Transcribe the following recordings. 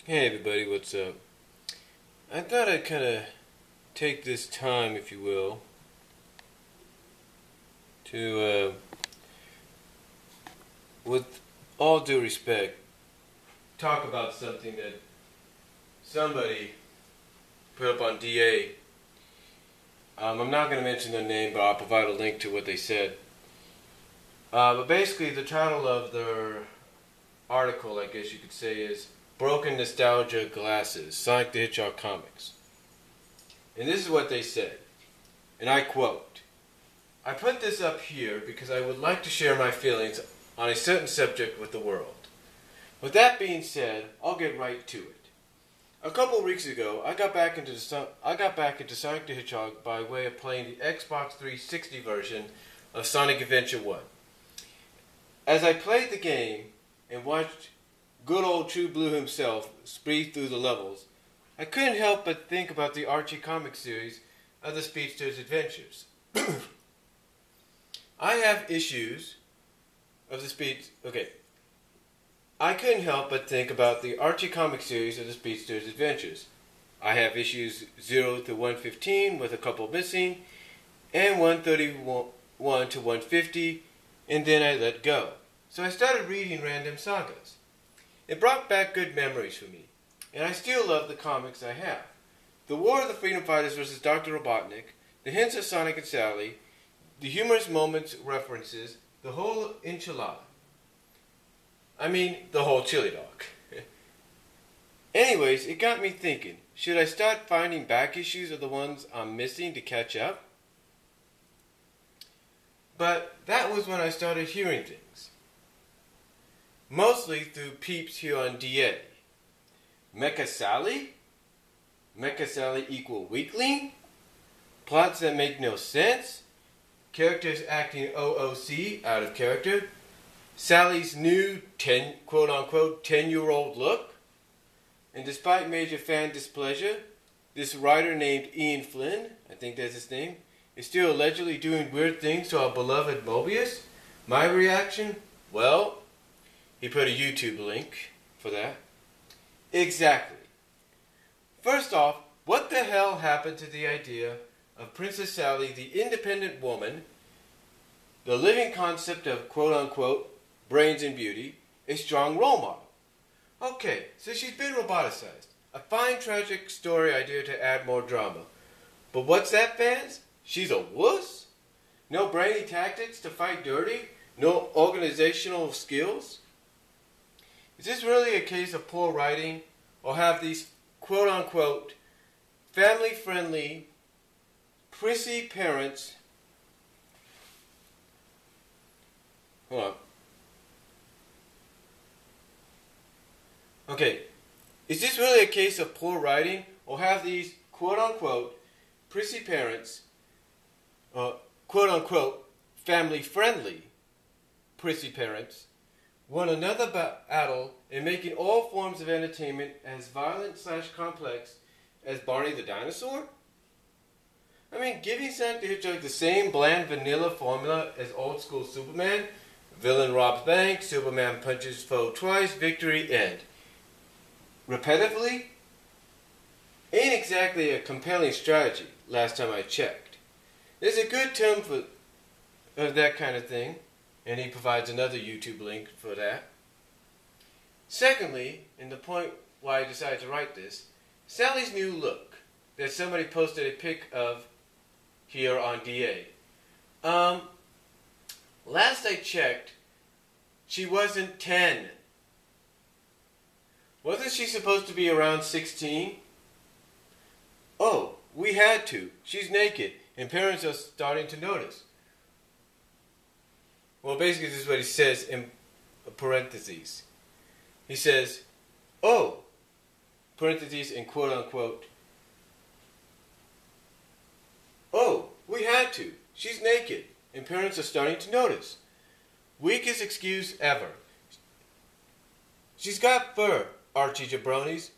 Hey everybody, what's up? I thought I'd kind of take this time, if you will, to, with all due respect, talk about something that somebody put up on DA. I'm not going to mention their name, but I'll provide a link to what they said. But basically, the title of their article, I guess you could say, is Broken Nostalgia Glasses, Sonic the Hedgehog Comics. And this is what they said, and I quote, "I put this up here because I would like to share my feelings on a certain subject with the world. With that being said, I'll get right to it. A couple of weeks ago, I got back into Sonic the Hedgehog by way of playing the Xbox 360 version of Sonic Adventure 1. As I played the game and watched good old True Blue himself speed through the levels, I couldn't help but think about the Archie comic series of the Speedster's Adventures. I have issues of the Speed... Okay. I couldn't help but think about the Archie comic series of the Speedster's Adventures. I have issues 0 to 115 with a couple missing, and 131 to 150, and then I let go. So I started reading random sagas. It brought back good memories for me, and I still love the comics I have. The War of the Freedom Fighters vs. Dr. Robotnik, the hints of Sonic and Sally, the humorous moments, references, the whole enchilada. I mean, the whole chili dog. Anyways, it got me thinking, should I start finding back issues of the ones I'm missing to catch up? But that was when I started hearing things. Mostly through peeps here on DA. Mecha Sally? Mecha Sally equal weakling? Plots that make no sense? Characters acting OOC, out of character? Sally's new quote-unquote 10-year-old look? And despite major fan displeasure, this writer named Ian Flynn, I think that's his name, is still allegedly doing weird things to our beloved Mobius? My reaction? Well, he put a YouTube link for that. Exactly. First off, what the hell happened to the idea of Princess Sally, the independent woman, the living concept of quote-unquote brains and beauty, a strong role model? Okay, so she's been roboticized. A fine tragic story idea to add more drama. But what's that, fans? She's a wuss? No brainy tactics to fight dirty? No organizational skills? Is this really a case of poor writing, or have these quote-unquote family-friendly, prissy parents... Hold on. Okay, is this really a case of poor writing, or have these quote-unquote prissy parents, quote-unquote family-friendly prissy parents, won another battle in making all forms of entertainment as violent/complex as Barney the Dinosaur? I mean, giving Sonic the Hedgehog the same bland vanilla formula as old school Superman, villain robs bank, Superman punches foe twice, victory, end. Repetitively? Ain't exactly a compelling strategy, last time I checked. There's a good term for that kind of thing, and he provides another YouTube link for that. Secondly, and the point why I decided to write this, Sally's new look that somebody posted a pic of here on DA. Last I checked, she wasn't 10. Wasn't she supposed to be around 16? Oh, we had to. She's naked, and parents are starting to notice. Well, basically this is what he says in parentheses. He says, oh, parentheses and quote-unquote, oh, we had to. She's naked, and parents are starting to notice. Weakest excuse ever. She's got fur, Archie jabronis.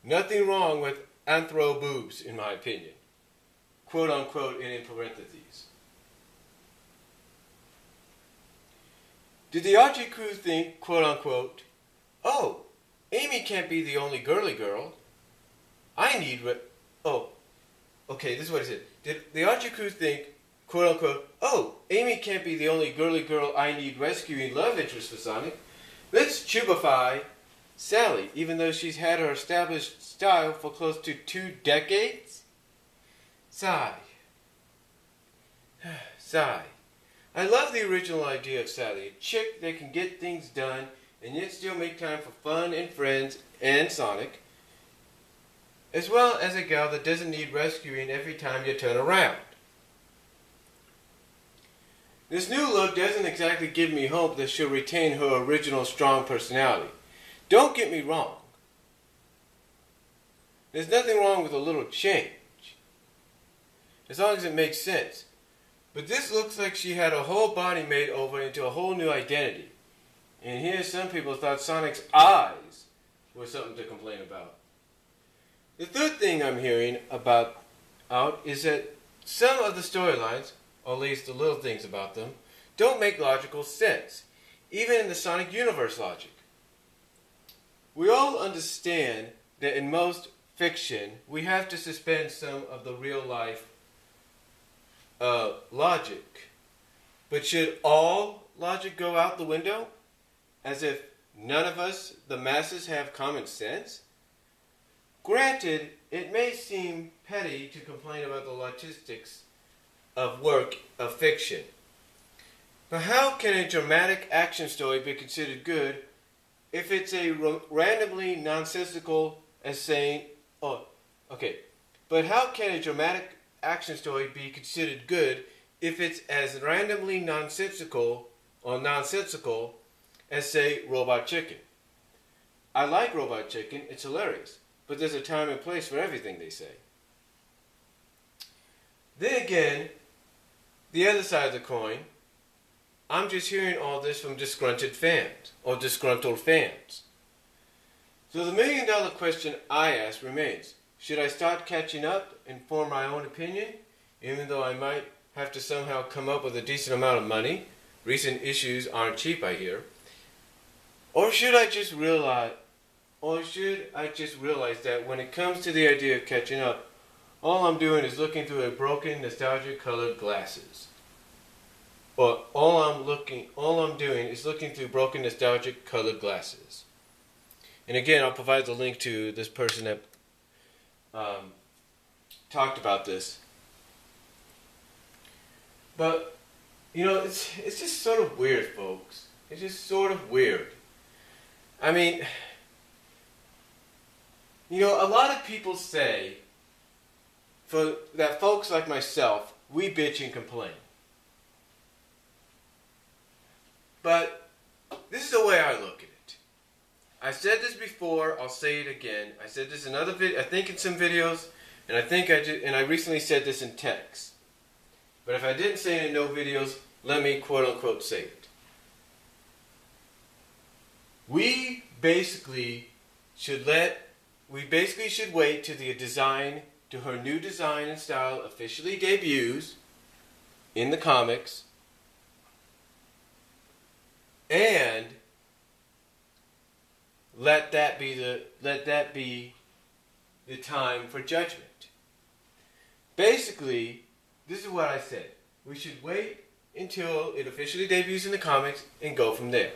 Nothing wrong with anthro boobs, in my opinion. Quote-unquote and in parentheses. Did the Archie crew think, quote-unquote, oh, Amy can't be the only girly girl. I need oh, okay, this is what it said. Did the Archie crew think, quote unquote, oh, Amy can't be the only girly girl I need rescuing love interest for Sonic. Let's Chubify Sally, even though she's had her established style for close to 2 decades? Sigh. Sigh. I love the original idea of Sally, a chick that can get things done and yet still make time for fun and friends and Sonic, as well as a gal that doesn't need rescuing every time you turn around. This new look doesn't exactly give me hope that she'll retain her original strong personality. Don't get me wrong. There's nothing wrong with a little change, as long as it makes sense. But this looks like she had a whole body made over into a whole new identity. And here some people thought Sonic's eyes were something to complain about. The third thing I'm hearing about is that some of the storylines, or at least the little things about them, don't make logical sense, even in the Sonic Universe logic. We all understand that in most fiction, we have to suspend some of the real life logic. But should all logic go out the window? As if none of us, the masses, have common sense? Granted, it may seem petty to complain about the logistics of fiction. But how can a dramatic action story be considered good if it's a randomly nonsensical as saying, but how can a dramatic action story be considered good if it's as randomly nonsensical as, say, Robot Chicken? I like Robot Chicken, it's hilarious, but there's a time and place for everything they say. Then again, the other side of the coin, I'm just hearing all this from disgruntled fans. So the $1 million question I ask remains, should I start catching up and form my own opinion, even though I might have to somehow come up with a decent amount of money? Recent issues aren't cheap, I hear. Or should I just realize that when it comes to the idea of catching up, all I'm doing is looking through a broken, nostalgia-colored glasses. Or all I'm doing is looking through broken, nostalgic-colored glasses. And again, I'll provide the link to this person that talked about this. But, it's just sort of weird, folks. It's just sort of weird. I mean, a lot of people say that folks like myself, we bitch and complain. But this is the way I look at it. I said this before, I'll say it again. I said this in other I think in some videos, and I recently said this in text. But if I didn't say it in no videos, let me quote unquote say it. We basically should wait till her new design and style officially debuts in the comics, and let that be the time for judgment. Basically, this is what I said. We should wait until it officially debuts in the comics and go from there.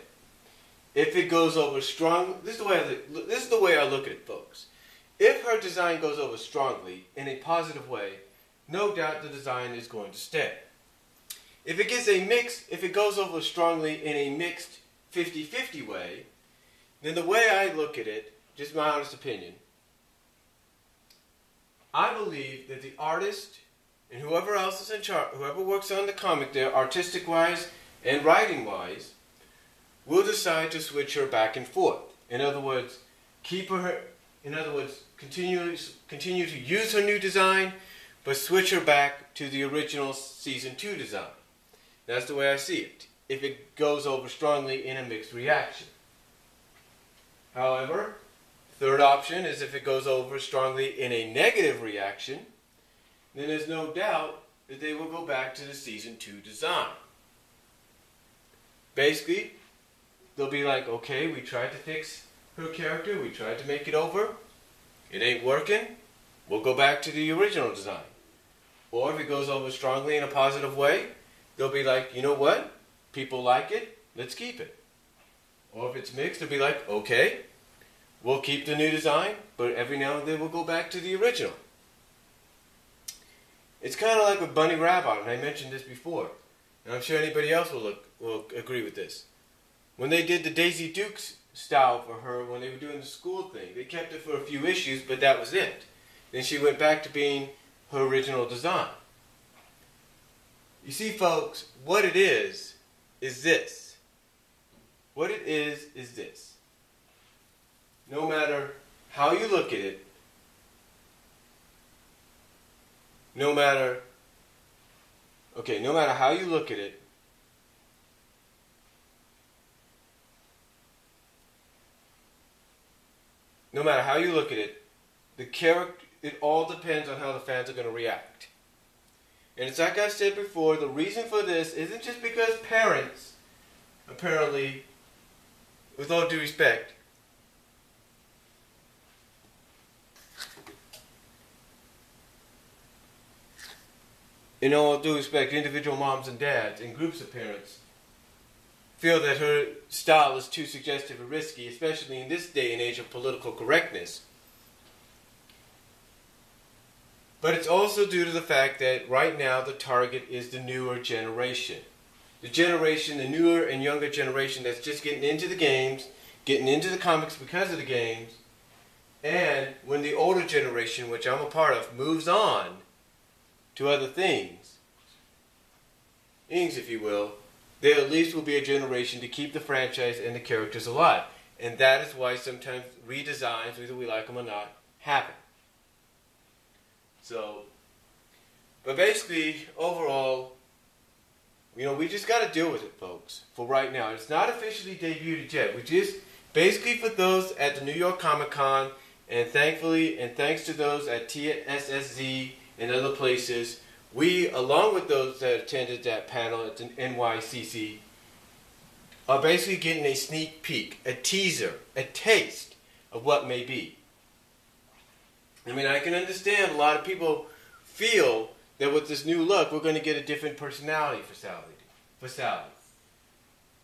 If it goes over strong, this is the way I look at it, folks. If her design goes over strongly in a positive way, no doubt the design is going to stay. If it goes over strongly in a mixed 50-50 way, then the way I look at it, just my honest opinion, I believe that the artist and whoever else is in charge, whoever works on the comic there, artistic-wise and writing-wise, will decide to switch her back and forth. In other words, continue to use her new design, but switch her back to the original Season 2 design. That's the way I see it, if it goes over strongly in a mixed reaction. However, third option is if it goes over strongly in a negative reaction, then there's no doubt that they will go back to the Season 2 design. Basically, they'll be like, okay, we tried to fix her character, we tried to make it over, it ain't working, we'll go back to the original design. Or if it goes over strongly in a positive way, they'll be like, you know what, people like it, let's keep it. Or if it's mixed, they'll be like, okay, we'll keep the new design, but every now and then we'll go back to the original. It's kind of like with Bunny Rabbit, and I mentioned this before, and I'm sure anybody else will agree with this. When they did the Daisy Dukes style for her, when they were doing the school thing, they kept it for a few issues, but that was it. Then she went back to being her original design. You see, folks, what it is this. What it is this. No matter how you look at it, no matter how you look at it, the character, it all depends on how the fans are going to react. And it's like I said before, the reason for this isn't just because parents, apparently, with all due respect, individual moms and dads and groups of parents feel that her style is too suggestive or risky, especially in this day and age of political correctness. But it's also due to the fact that right now the target is the newer generation. The newer and younger generation that's just getting into the games, getting into the comics because of the games. And when the older generation, which I'm a part of, moves on to other things, if you will, there at least will be a generation to keep the franchise and the characters alive. And that is why sometimes redesigns, whether we like them or not, happen. So, but basically, overall, we just got to deal with it, folks, for right now. It's not officially debuted yet. We just, basically for those at the New York Comic Con, and thankfully, and thanks to those at TSSZ and other places, we, along with those that attended that panel at the NYCC, are basically getting a sneak peek, a teaser, a taste of what may be. I mean, I can understand a lot of people feel that with this new look, we're going to get a different personality for Sally.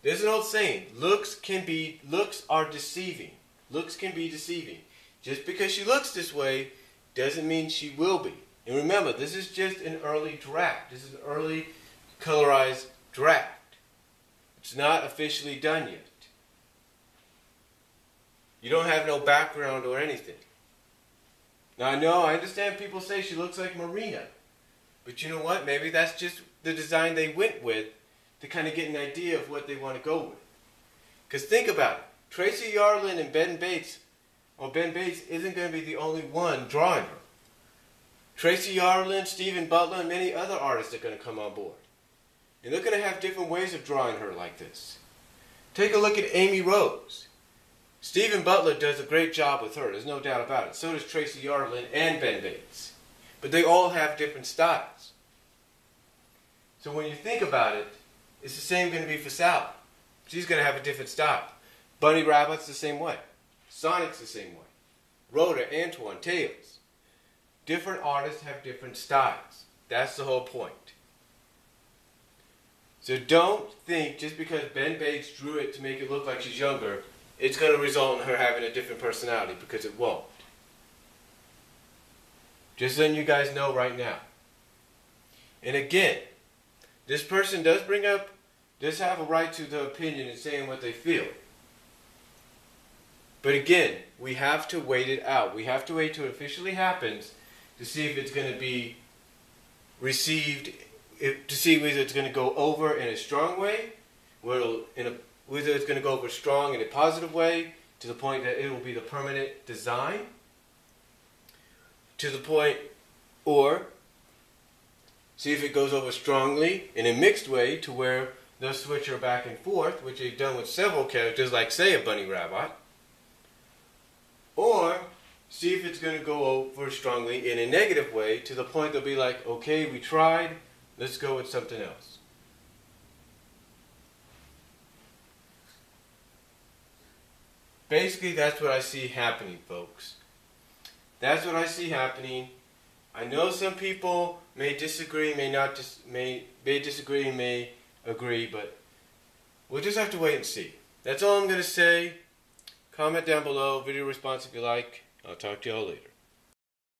There's an old saying, looks are deceiving. Looks can be deceiving. Just because she looks this way doesn't mean she will be. And remember, this is just an early draft. This is an early colorized draft. It's not officially done yet. You don't have no background or anything. Now I understand people say she looks like Marina. But you know what? Maybe that's just the design they went with to kind of get an idea of what they want to go with. Because think about it. Tracy Yarlin and Ben Bates isn't going to be the only one drawing her. Tracy Yarlin, Stephen Butler, and many other artists are going to come on board. And they're going to have different ways of drawing her like this. Take a look at Amy Rose. Stephen Butler does a great job with her, there's no doubt about it. So does Tracy Yarlin and Ben Bates. But they all have different styles. So when you think about it, it's the same going to be for Sally. She's going to have a different style. Bunny Rabbit's the same way. Sonic's the same way. Rhoda, Antoine, Tails. Different artists have different styles. That's the whole point. So don't think just because Ben Bates drew it to make it look like she's younger, it's going to result in her having a different personality, because it won't. Just letting you guys know right now. And again, this person does have a right to the opinion and saying what they feel. But again, we have to wait it out. We have to wait till it officially happens to see if it's going to be received, to see whether it's going to go over in a strong way, whether it's going to go over strong in a positive way, to the point that it will be the permanent design, to the point, or see if it goes over strongly in a mixed way to where they'll switch her back and forth, which they've done with several characters, like say a Bunny Rabbit, or see if it's going to go over strongly in a negative way to the point they'll be like, okay, we tried, let's go with something else. basically that's what I see happening, folks. That's what I see happening. I know some people may disagree, may disagree, may agree, but we'll just have to wait and see. That's all I'm going to say. Comment down below, video response if you like. I'll talk to y'all later.